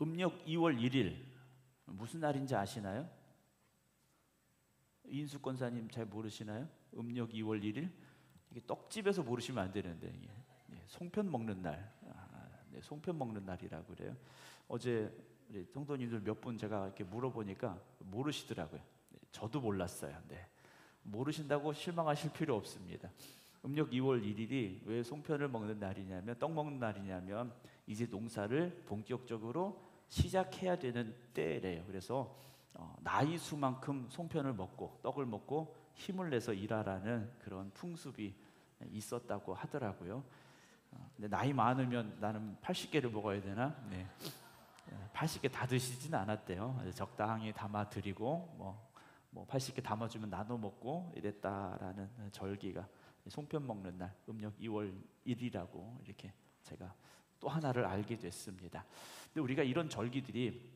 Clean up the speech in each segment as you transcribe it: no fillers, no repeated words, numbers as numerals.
음력 2월 1일 무슨 날인지 아시나요? 이인숙 권사님 잘 모르시나요? 음력 2월 1일? 이게 떡집에서 모르시면 안 되는데 송편 먹는 날, 송편 먹는 날이라고 그래요. 어제 우리 성도님들 몇 분 제가 이렇게 물어보니까 모르시더라고요. 저도 몰랐어요. 모르신다고 실망하실 필요 없습니다. 음력 2월 1일이 왜 송편을 먹는 날이냐면, 떡 먹는 날이냐면 이제 농사를 본격적으로 시작해야 되는 때래요. 그래서 나이 수만큼 송편을 먹고 떡을 먹고 힘을 내서 일하라는 그런 풍습이 있었다고 하더라고요. 근데 나이 많으면 나는 80개를 먹어야 되나? 80개 다 드시지는 않았대요. 적당히 담아 드리고 뭐 80개 담아주면 나눠 먹고 이랬다라는 절기가 송편 먹는 날 음력 2월 1일이라고 이렇게 제가 또 하나를 알게 됐습니다. 근데 우리가 이런 절기들이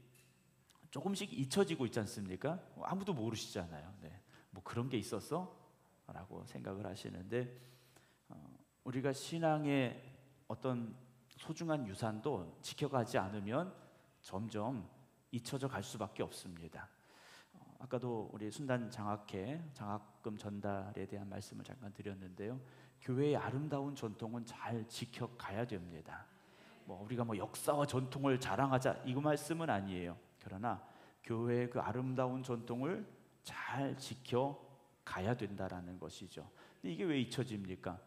조금씩 잊혀지고 있지 않습니까? 아무도 모르시잖아요. 뭐 그런 게 있었어? 라고 생각을 하시는데, 우리가 신앙의 어떤 소중한 유산도 지켜가지 않으면 점점 잊혀져 갈 수밖에 없습니다. 아까도 우리 순단 장학회 장학금 전달에 대한 말씀을 잠깐 드렸는데요. 교회의 아름다운 전통은 잘 지켜가야 됩니다. 우리가 역사와 전통을 자랑하자 이 말씀은 아니에요. 그러나 교회의 그 아름다운 전통을 잘 지켜가야 된다라는 것이죠. 근데 이게 왜 잊혀집니까?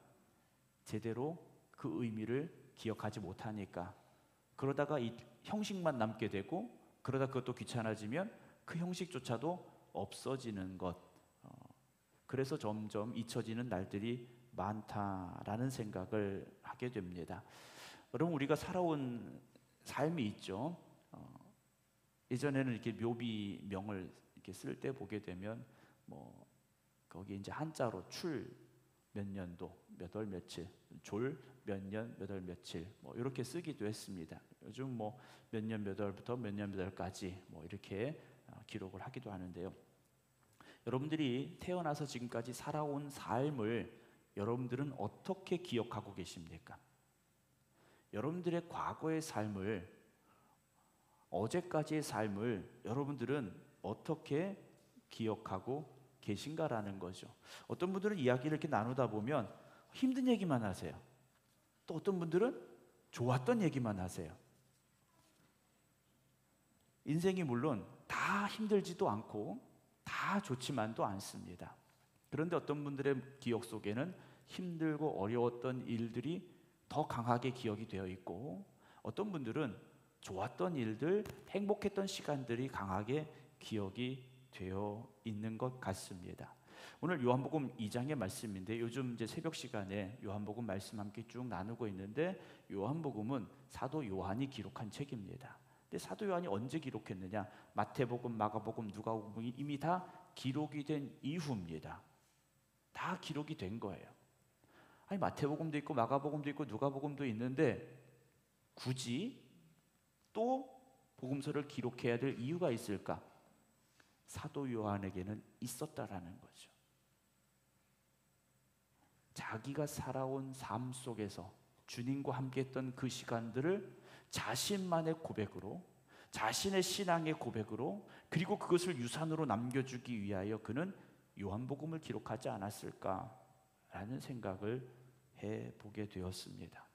제대로 그 의미를 기억하지 못하니까. 그러다가 이 형식만 남게 되고, 그러다 그것도 귀찮아지면 그 형식조차도 없어지는 것. 그래서 점점 잊혀지는 날들이 많다라는 생각을 하게 됩니다. 여러분, 우리가 살아온 삶이 있죠. 예전에는 이렇게 묘비명을 이렇게 쓸 때 보게 되면 거기 이제 한자로 출 몇 년도 몇 월 며칠, 졸 몇 년 몇 월 며칠 이렇게 쓰기도 했습니다. 요즘 몇 년 몇 월부터 몇 년 몇 월까지 이렇게 기록을 하기도 하는데요. 여러분들이 태어나서 지금까지 살아온 삶을 여러분들은 어떻게 기억하고 계십니까? 여러분들의 과거의 삶을, 어제까지의 삶을 여러분들은 어떻게 기억하고 계신가라는 거죠. 어떤 분들은 이야기를 이렇게 나누다 보면 힘든 얘기만 하세요. 또 어떤 분들은 좋았던 얘기만 하세요. 인생이 물론 다 힘들지도 않고 다 좋지만도 않습니다. 그런데 어떤 분들의 기억 속에는 힘들고 어려웠던 일들이 더 강하게 기억이 되어 있고, 어떤 분들은 좋았던 일들, 행복했던 시간들이 강하게 기억이 되어 있는 것 같습니다. 오늘 요한복음 2장의 말씀인데, 요즘 이제 새벽 시간에 요한복음 말씀 함께 쭉 나누고 있는데, 요한복음은 사도 요한이 기록한 책입니다. 근데 사도 요한이 언제 기록했느냐? 마태복음, 마가복음, 누가복음이 이미 다 기록이 된 이후입니다. 다 기록이 된 거예요. 아니, 마태복음도 있고 마가복음도 있고 누가복음도 있는데 굳이 또 복음서를 기록해야 될 이유가 있을까? 사도 요한에게는 있었다라는 거죠. 자기가 살아온 삶 속에서 주님과 함께했던 그 시간들을 자신만의 고백으로, 자신의 신앙의 고백으로, 그리고 그것을 유산으로 남겨주기 위하여 그는 요한복음을 기록하지 않았을까라는 생각을 해보게 되었습니다.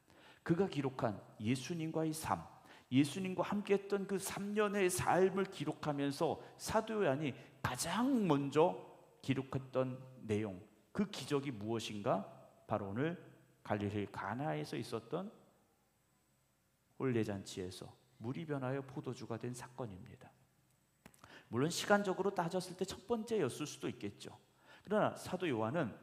그가 기록한 예수님과의 삶, 예수님과 함께했던 그 3년의 삶을 기록하면서 사도 요한이 가장 먼저 기록했던 내용, 그 기적이 무엇인가? 바로 오늘 갈릴리 가나에서 있었던 혼례잔치에서 물이 변하여 포도주가 된 사건입니다. 물론 시간적으로 따졌을 때 첫 번째였을 수도 있겠죠. 그러나 사도 요한은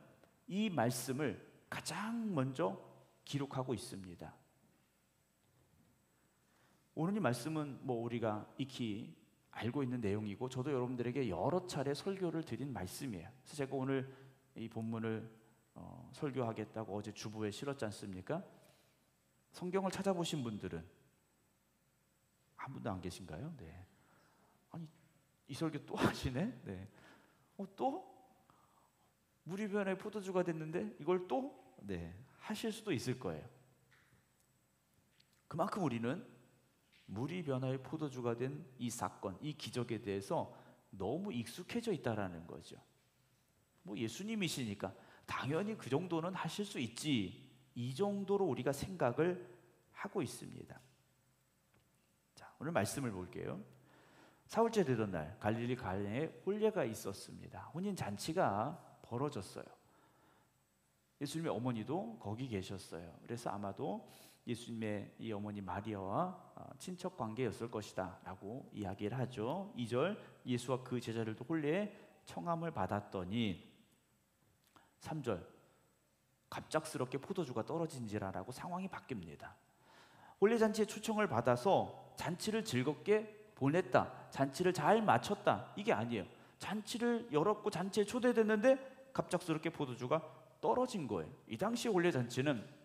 이 말씀을 가장 먼저 기록하고 있습니다. 오늘 이 말씀은 우리가 익히 알고 있는 내용이고, 저도 여러분들에게 여러 차례 설교를 드린 말씀이에요. 그래서 제가 오늘 이 본문을 설교하겠다고 어제 주부에 실었지 않습니까? 성경을 찾아보신 분들은 한 분도 안 계신가요? 네. 아니, 이 설교 또 하시네? 네. 또? 물이 변해 포도주가 됐는데 이걸 또? 네. 하실 수도 있을 거예요. 그만큼 우리는 물이 변화의 포도주가 된 이 사건, 이 기적에 대해서 너무 익숙해져 있다라는 거죠. 뭐 예수님이시니까 당연히 그 정도는 하실 수 있지, 이 정도로 우리가 생각을 하고 있습니다. 자, 오늘 말씀을 볼게요. 사흘째 되던 날 갈릴리 가나에 혼례가 있었습니다. 혼인 잔치가 벌어졌어요. 예수님의 어머니도 거기 계셨어요. 그래서 아마도 예수님의 이 어머니 마리아와 친척 관계였을 것이다 라고 이야기를 하죠. 2절, 예수와 그 제자들도 혼례에 청함을 받았더니 3절, 갑작스럽게 포도주가 떨어진지라라고 상황이 바뀝니다. 혼례잔치에 초청을 받아서 잔치를 즐겁게 보냈다, 잔치를 잘 마쳤다, 이게 아니에요. 잔치를 열었고 잔치에 초대됐는데 갑작스럽게 포도주가 떨어진 거예요. 이 당시 혼례잔치는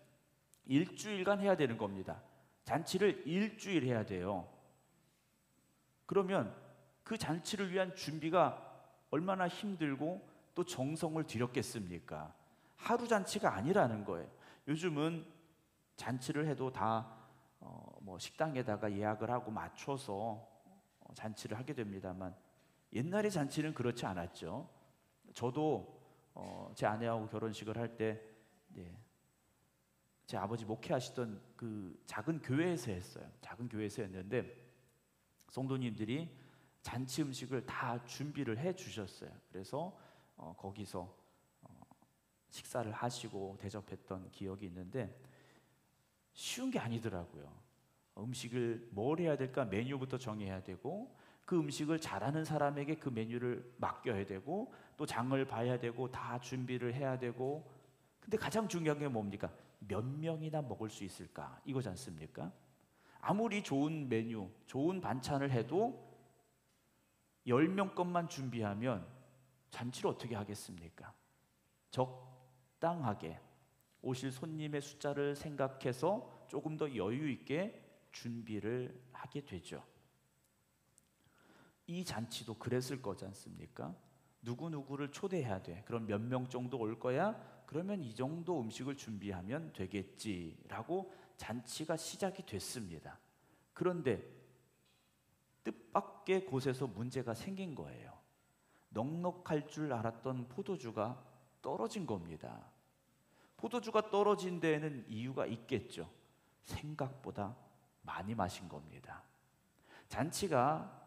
일주일간 해야 되는 겁니다. 잔치를 일주일 해야 돼요. 그러면 그 잔치를 위한 준비가 얼마나 힘들고 또 정성을 들였겠습니까? 하루 잔치가 아니라는 거예요. 요즘은 잔치를 해도 다 뭐 식당에다가 예약을 하고 맞춰서 잔치를 하게 됩니다만, 옛날의 잔치는 그렇지 않았죠. 저도 제 아내하고 결혼식을 할 때 제 아버지 목회하시던 그 작은 교회에서 했어요. 작은 교회에서 했는데 성도님들이 잔치 음식을 다 준비를 해 주셨어요. 그래서 거기서 식사를 하시고 대접했던 기억이 있는데, 쉬운 게 아니더라고요. 음식을 뭘 해야 될까 메뉴부터 정해야 되고, 그 음식을 잘하는 사람에게 그 메뉴를 맡겨야 되고, 또 장을 봐야 되고, 다 준비를 해야 되고. 근데 가장 중요한 게 뭡니까? 몇 명이나 먹을 수 있을까? 이거지 않습니까? 아무리 좋은 메뉴, 좋은 반찬을 해도 10명 것만 준비하면 잔치를 어떻게 하겠습니까? 적당하게 오실 손님의 숫자를 생각해서 조금 더 여유 있게 준비를 하게 되죠. 이 잔치도 그랬을 거지 않습니까? 누구누구를 초대해야 돼. 그럼 몇 명 정도 올 거야? 그러면 이 정도 음식을 준비하면 되겠지라고 잔치가 시작이 됐습니다. 그런데 뜻밖의 곳에서 문제가 생긴 거예요. 넉넉할 줄 알았던 포도주가 떨어진 겁니다. 포도주가 떨어진 데에는 이유가 있겠죠. 생각보다 많이 마신 겁니다. 잔치가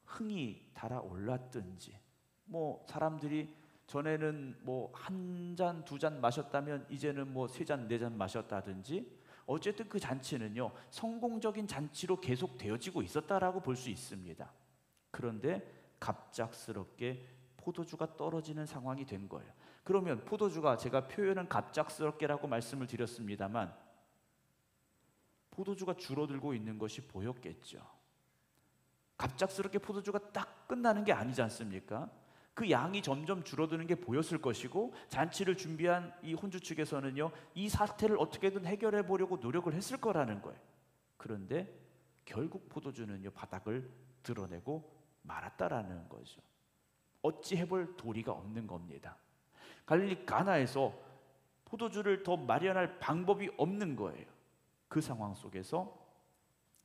흥이 달아올랐든지, 뭐 사람들이 전에는 뭐 한 잔, 두 잔 마셨다면 이제는 뭐 세 잔, 네 잔 마셨다든지, 어쨌든 그 잔치는요 성공적인 잔치로 계속 되어지고 있었다라고 볼 수 있습니다. 그런데 갑작스럽게 포도주가 떨어지는 상황이 된 거예요. 그러면 포도주가, 제가 표현은 갑작스럽게라고 말씀을 드렸습니다만, 포도주가 줄어들고 있는 것이 보였겠죠. 갑작스럽게 포도주가 딱 끝나는 게 아니지 않습니까? 그 양이 점점 줄어드는 게 보였을 것이고, 잔치를 준비한 이 혼주 측에서는요 이 사태를 어떻게든 해결해 보려고 노력을 했을 거라는 거예요. 그런데 결국 포도주는요 바닥을 드러내고 말았다라는 거죠. 어찌 해볼 도리가 없는 겁니다. 갈릴리 가나에서 포도주를 더 마련할 방법이 없는 거예요. 그 상황 속에서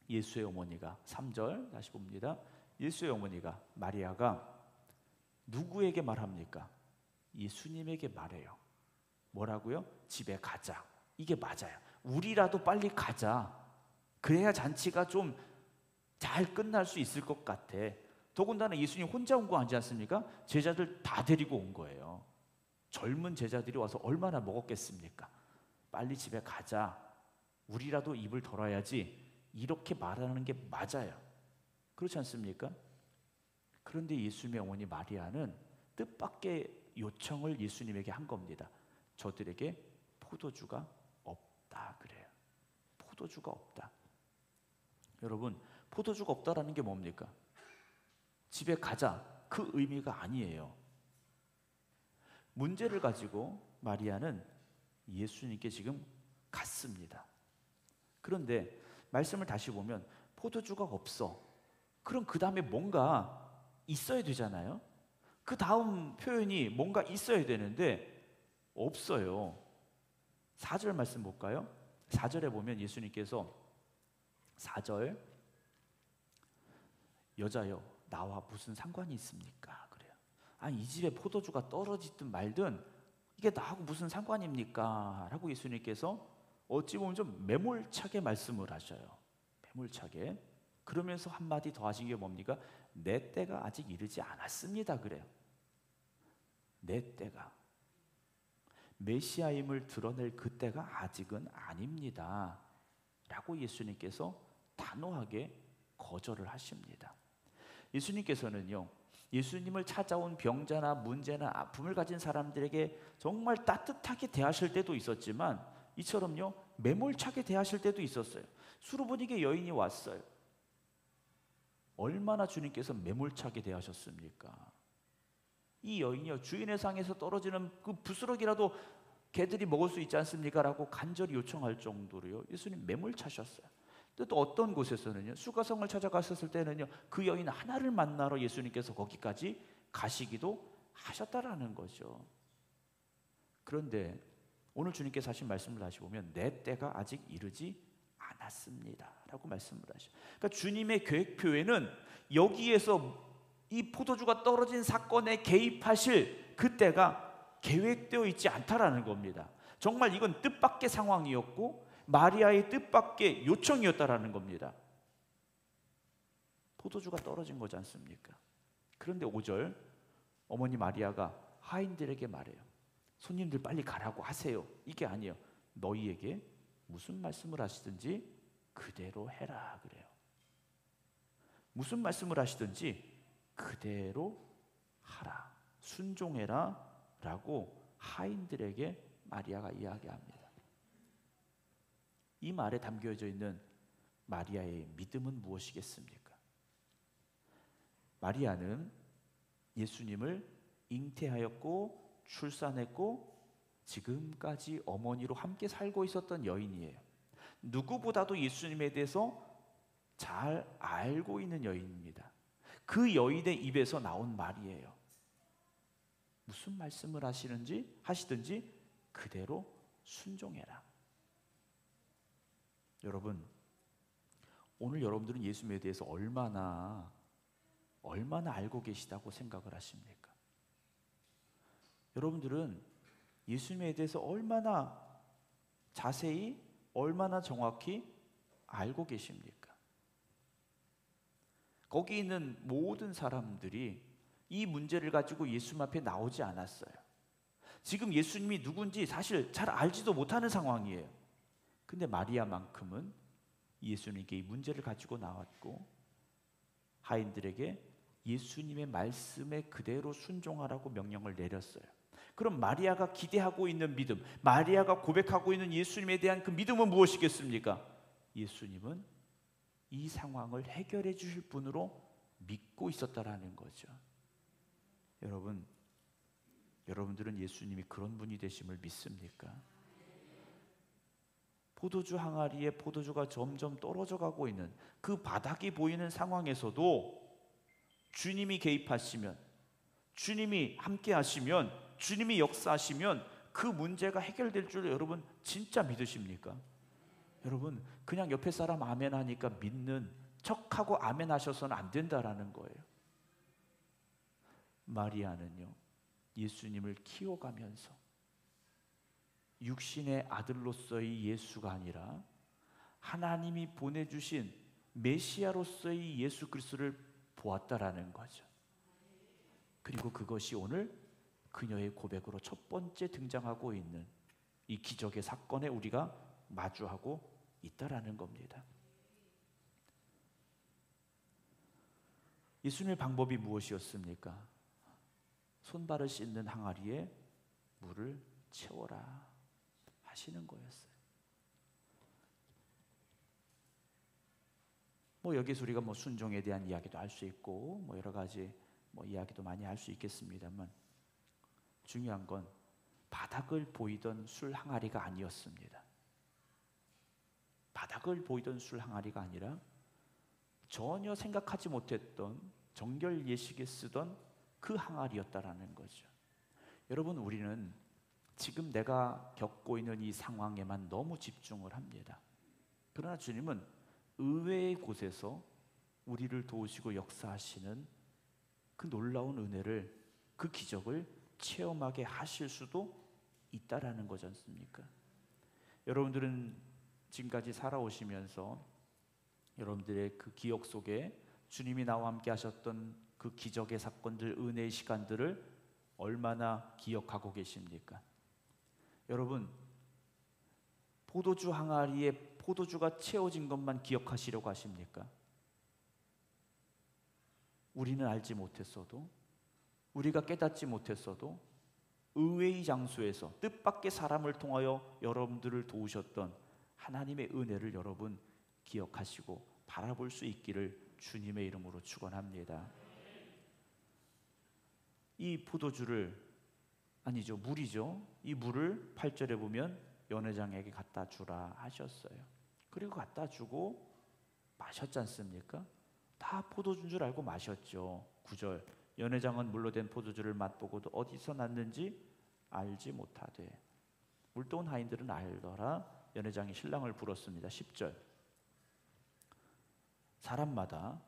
예수의 어머니가, 3절 다시 봅니다. 예수의 어머니가 마리아가 누구에게 말합니까? 예수님에게 말해요. 뭐라고요? 집에 가자. 이게 맞아요. 우리라도 빨리 가자. 그래야 잔치가 좀 잘 끝날 수 있을 것 같아. 더군다나 예수님 혼자 온 거 아니지 않습니까? 제자들 다 데리고 온 거예요. 젊은 제자들이 와서 얼마나 먹었겠습니까? 빨리 집에 가자. 우리라도 입을 덜어야지. 이렇게 말하는 게 맞아요. 그렇지 않습니까? 그런데 예수님의 어머니 마리아는 뜻밖의 요청을 예수님에게 한 겁니다. 저들에게 포도주가 없다 그래요. 포도주가 없다. 여러분, 포도주가 없다라는 게 뭡니까? 집에 가자, 그 의미가 아니에요. 문제를 가지고 마리아는 예수님께 지금 갔습니다. 그런데 말씀을 다시 보면 포도주가 없어. 그럼 그 다음에 뭔가 있어야 되잖아요. 그 다음 표현이 뭔가 있어야 되는데 없어요. 4절 말씀 볼까요? 4절에 보면 예수님께서 4절, 여자여 나와 무슨 상관이 있습니까? 그래요. 아니 이 집에 포도주가 떨어지든 말든 이게 나하고 무슨 상관입니까? 라고 예수님께서 어찌 보면 좀 매몰차게 말씀을 하셔요. 매몰차게. 그러면서 한마디 더 하신 게 뭡니까? 내 때가 아직 이르지 않았습니다. 그래요. 내 때가, 메시아임을 드러낼 그 때가 아직은 아닙니다. 라고 예수님께서 단호하게 거절을 하십니다. 예수님께서는요, 예수님을 찾아온 병자나 문제나 아픔을 가진 사람들에게 정말 따뜻하게 대하실 때도 있었지만 이처럼요 매몰차게 대하실 때도 있었어요. 수르보니게 여인이 왔어요. 얼마나 주님께서 매몰차게 대하셨습니까? 이 여인이요 주인의 상에서 떨어지는 그 부스러기라도 개들이 먹을 수 있지 않습니까? 라고 간절히 요청할 정도로요 예수님 매몰차셨어요. 또 어떤 곳에서는요 수가성을 찾아갔었을 때는요 그 여인 하나를 만나러 예수님께서 거기까지 가시기도 하셨다라는 거죠. 그런데 오늘 주님께서 하신 말씀을 다시 보면 내 때가 아직 이르지 않았습니다 라고 말씀을 하셔요. 그러니까 주님의 계획표에는 여기에서 이 포도주가 떨어진 사건에 개입하실 그때가 계획되어 있지 않다라는 겁니다. 정말 이건 뜻밖의 상황이었고 마리아의 뜻밖의 요청이었다라는 겁니다. 포도주가 떨어진 거지 않습니까? 그런데 5절 어머니 마리아가 하인들에게 말해요. 손님들 빨리 가라고 하세요. 이게 아니에요. 너희에게 무슨 말씀을 하시든지 그대로 해라 그래요. 무슨 말씀을 하시든지 그대로 하라, 순종해라 라고 하인들에게 마리아가 이야기합니다. 이 말에 담겨져 있는 마리아의 믿음은 무엇이겠습니까? 마리아는 예수님을 잉태하였고 출산했고 지금까지 어머니로 함께 살고 있었던 여인이에요. 누구보다도 예수님에 대해서 잘 알고 있는 여인입니다. 그 여인의 입에서 나온 말이에요. 무슨 말씀을 하시든지 그대로 순종해라. 여러분, 오늘 여러분들은 예수님에 대해서 얼마나 알고 계시다고 생각을 하십니까? 여러분들은 예수님에 대해서 얼마나 자세히, 얼마나 정확히 알고 계십니까? 거기 있는 모든 사람들이 이 문제를 가지고 예수님 앞에 나오지 않았어요. 지금 예수님이 누군지 사실 잘 알지도 못하는 상황이에요. 근데 마리아만큼은 예수님께 이 문제를 가지고 나왔고 하인들에게 예수님의 말씀에 그대로 순종하라고 명령을 내렸어요. 그럼 마리아가 기대하고 있는 믿음, 마리아가 고백하고 있는 예수님에 대한 그 믿음은 무엇이겠습니까? 예수님은 이 상황을 해결해 주실 분으로 믿고 있었다라는 거죠. 여러분들은 예수님이 그런 분이 되심을 믿습니까? 포도주 항아리에 포도주가 점점 떨어져 가고 있는 그 바닥이 보이는 상황에서도 주님이 개입하시면, 주님이 함께 하시면, 주님이 역사하시면 그 문제가 해결될 줄 여러분 진짜 믿으십니까? 여러분 그냥 옆에 사람 아멘 하니까 믿는 척하고 아멘 하셔서는 안 된다라는 거예요. 마리아는요 예수님을 키워가면서 육신의 아들로서의 예수가 아니라 하나님이 보내주신 메시아로서의 예수 그리스도를 보았다라는 거죠. 그리고 그것이 오늘 그녀의 고백으로 첫 번째 등장하고 있는 이 기적의 사건에 우리가 마주하고 있다라는 겁니다. 예수님의 방법이 무엇이었습니까? 손발을 씻는 항아리에 물을 채워라 하시는 거였어요. 여기서 우리가 순종에 대한 이야기도 할 수 있고 여러 가지 이야기도 많이 할 수 있겠습니다만 중요한 건 바닥을 보이던 술 항아리가 아니었습니다. 바닥을 보이던 술 항아리가 아니라 전혀 생각하지 못했던 정결 예식에 쓰던 그 항아리였다라는 거죠. 여러분 우리는 지금 내가 겪고 있는 이 상황에만 너무 집중을 합니다. 그러나 주님은 의외의 곳에서 우리를 도우시고 역사하시는 그 놀라운 은혜를, 그 기적을 체험하게 하실 수도 있다라는 거지 않습니까? 여러분들은 지금까지 살아오시면서 여러분들의 그 기억 속에 주님이 나와 함께 하셨던 그 기적의 사건들, 은혜의 시간들을 얼마나 기억하고 계십니까? 여러분, 포도주 항아리에 포도주가 채워진 것만 기억하시려고 하십니까? 우리는 알지 못했어도, 우리가 깨닫지 못했어도 의외의 장소에서 뜻밖의 사람을 통하여 여러분들을 도우셨던 하나님의 은혜를 여러분 기억하시고 바라볼 수 있기를 주님의 이름으로 축원합니다. 이 포도주를, 아니죠, 물이죠. 이 물을 8절에 보면 연회장에게 갖다 주라 하셨어요. 그리고 갖다 주고 마셨지 않습니까? 다 포도주인 줄 알고 마셨죠. 9절, 연회장은 물로 된 포도주를 맛보고도 어디서 났는지 알지 못하되 물도 온 하인들은 알더라. 연회장이 신랑을 불렀습니다. 10절, 사람마다,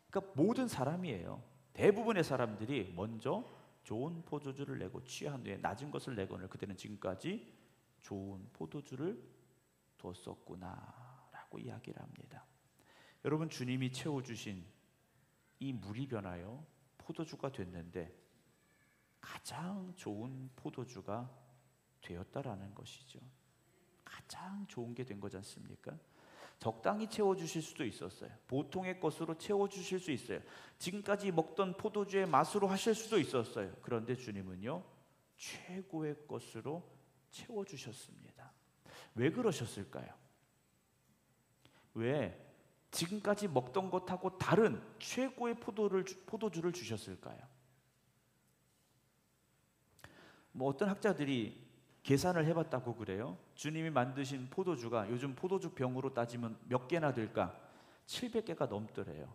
그러니까 모든 사람이에요. 대부분의 사람들이 먼저 좋은 포도주를 내고 취한 후에 낮은 것을 내거늘 그들은 지금까지 좋은 포도주를 뒀었구나 라고 이야기를 합니다. 여러분, 주님이 채워주신 이 물이 변하여 포도주가 됐는데 가장 좋은 포도주가 되었다라는 것이죠. 가장 좋은 게 된 거지 않습니까? 적당히 채워주실 수도 있었어요. 보통의 것으로 채워주실 수 있어요. 지금까지 먹던 포도주의 맛으로 하실 수도 있었어요. 그런데 주님은요, 최고의 것으로 채워주셨습니다. 왜 그러셨을까요? 왜 지금까지 먹던 것하고 다른 최고의 포도주를 주셨을까요? 어떤 학자들이 계산을 해봤다고 그래요. 주님이 만드신 포도주가 요즘 포도주 병으로 따지면 몇 개나 될까? 700개가 넘더래요.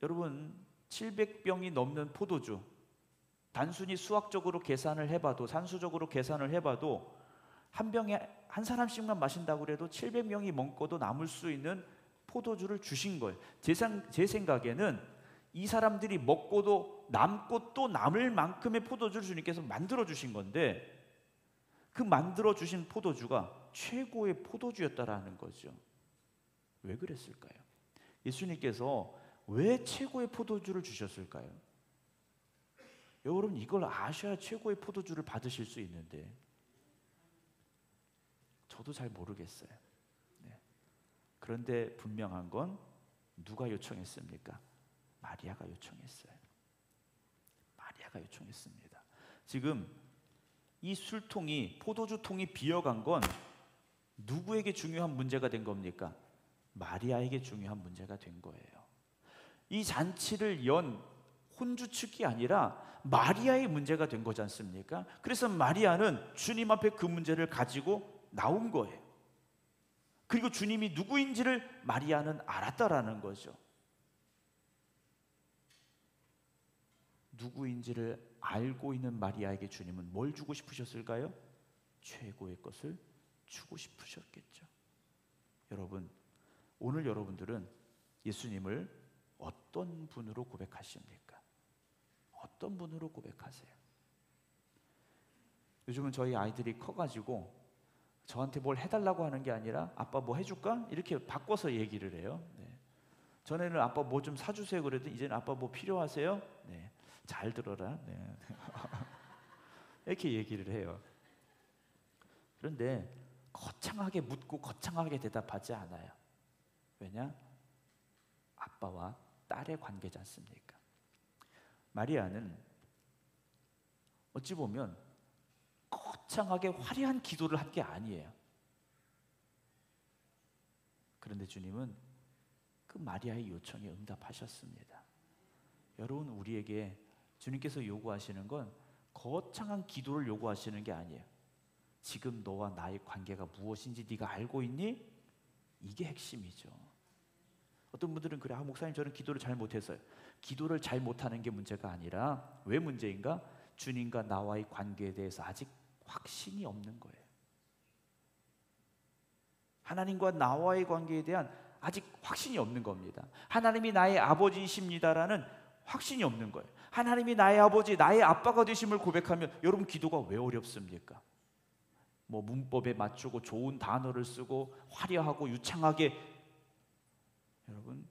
여러분, 700병이 넘는 포도주, 단순히 수학적으로 계산을 해봐도, 산수적으로 계산을 해봐도 한 병에 한 사람씩만 마신다고 해도 700명이 먹고도 남을 수 있는 포도주를 주신 거예요. 제 생각에는 이 사람들이 먹고도 남고 또 남을 만큼의 포도주를 주님께서 만들어 주신 건데, 그 만들어 주신 포도주가 최고의 포도주였다라는 거죠. 왜 그랬을까요? 예수님께서 왜 최고의 포도주를 주셨을까요? 여러분, 이걸 아셔야 최고의 포도주를 받으실 수 있는데 저도 잘 모르겠어요. 네. 그런데 분명한 건 누가 요청했습니까? 마리아가 요청했어요. 마리아가 요청했습니다. 지금 이 술통이, 포도주통이 비어간 건 누구에게 중요한 문제가 된 겁니까? 마리아에게 중요한 문제가 된 거예요. 이 잔치를 연 혼주 측이 아니라 마리아의 문제가 된 거지 않습니까? 그래서 마리아는 주님 앞에 그 문제를 가지고 나온 거예요. 그리고 주님이 누구인지를 마리아는 알았다라는 거죠. 누구인지를 알고 있는 마리아에게 주님은 뭘 주고 싶으셨을까요? 최고의 것을 주고 싶으셨겠죠. 여러분, 오늘 여러분들은 예수님을 어떤 분으로 고백하십니까? 어떤 분으로 고백하세요? 요즘은 저희 아이들이 커가지고 저한테 뭘 해달라고 하는 게 아니라 아빠 뭐 해줄까? 이렇게 바꿔서 얘기를 해요. 네. 전에는 아빠 뭐 좀 사주세요 그래도 이제는 아빠 뭐 필요하세요? 네. 잘 들어라. 네. 이렇게 얘기를 해요. 그런데 거창하게 묻고 거창하게 대답하지 않아요. 왜냐? 아빠와 딸의 관계지 않습니까? 마리아는 어찌 보면 거창하게 화려한 기도를 한 게 아니에요. 그런데 주님은 그 마리아의 요청에 응답하셨습니다. 여러분, 우리에게 주님께서 요구하시는 건 거창한 기도를 요구하시는 게 아니에요. 지금 너와 나의 관계가 무엇인지 네가 알고 있니? 이게 핵심이죠. 어떤 분들은 그래, 목사님 저는 기도를 잘 못했어요. 기도를 잘 못하는 게 문제가 아니라 왜 문제인가? 주님과 나와의 관계에 대해서 아직 확신이 없는 거예요. 하나님과 나와의 관계에 대한 아직 확신이 없는 겁니다. 하나님이 나의 아버지이십니다라는 확신이 없는 거예요. 하나님이 나의 아버지, 나의 아빠가 되심을 고백하면 여러분 기도가 왜 어렵습니까? 뭐 문법에 맞추고 좋은 단어를 쓰고 화려하고 유창하게. 여러분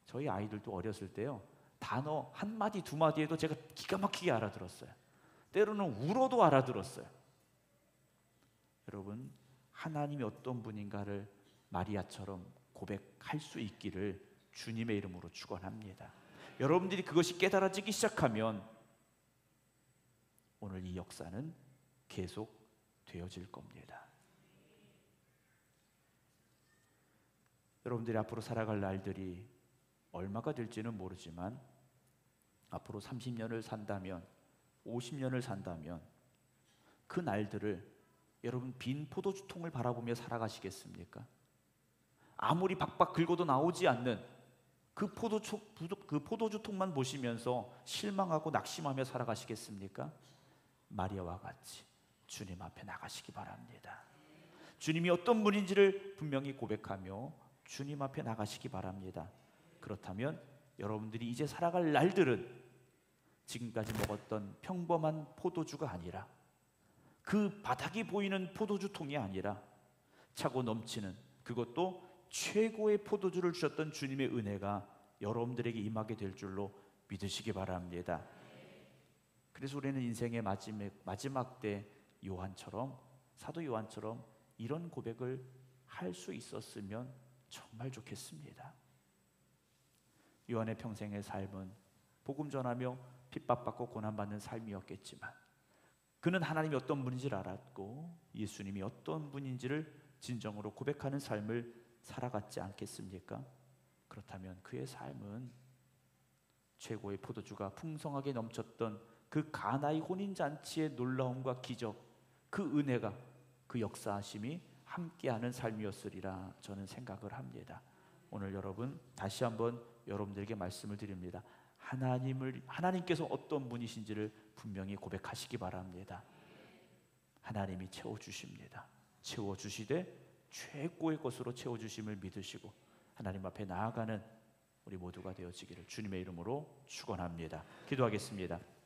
저희 아이들도 어렸을 때요, 단어 한 마디 두 마디에도 제가 기가 막히게 알아들었어요. 때로는 울어도 알아들었어요. 여러분 하나님이 어떤 분인가를 마리아처럼 고백할 수 있기를 주님의 이름으로 축원합니다. 여러분들이 그것이 깨달아지기 시작하면 오늘 이 역사는 계속 되어질 겁니다. 여러분들이 앞으로 살아갈 날들이 얼마가 될지는 모르지만 앞으로 30년을 산다면, 50년을 산다면 그 날들을 여러분 빈 포도주통을 바라보며 살아가시겠습니까? 아무리 박박 긁어도 나오지 않는 그 포도주통만 보시면서 실망하고 낙심하며 살아가시겠습니까? 마리아와 같이 주님 앞에 나가시기 바랍니다. 주님이 어떤 분인지를 분명히 고백하며 주님 앞에 나가시기 바랍니다. 그렇다면 여러분들이 이제 살아갈 날들은 지금까지 먹었던 평범한 포도주가 아니라, 그 바닥이 보이는 포도주통이 아니라 차고 넘치는, 그것도 최고의 포도주를 주셨던 주님의 은혜가 여러분들에게 임하게 될 줄로 믿으시기 바랍니다. 그래서 우리는 인생의 마지막 때 요한처럼, 사도 요한처럼 이런 고백을 할 수 있었으면 정말 좋겠습니다. 요한의 평생의 삶은 복음 전하며 핍박받고 고난받는 삶이었겠지만 그는 하나님이 어떤 분인지를 알았고 예수님이 어떤 분인지를 진정으로 고백하는 삶을 살아갔지 않겠습니까? 그렇다면 그의 삶은 최고의 포도주가 풍성하게 넘쳤던 그 가나의 혼인잔치의 놀라움과 기적, 그 은혜가, 그 역사하심이 함께하는 삶이었으리라 저는 생각을 합니다. 오늘 여러분 다시 한번 여러분들에게 말씀을 드립니다. 하나님께서 어떤 분이신지를 분명히 고백하시기 바랍니다. 하나님이 채워주십니다. 채워주시되 최고의 것으로 채워주심을 믿으시고 하나님 앞에 나아가는 우리 모두가 되어지기를 주님의 이름으로 축원합니다. 기도하겠습니다.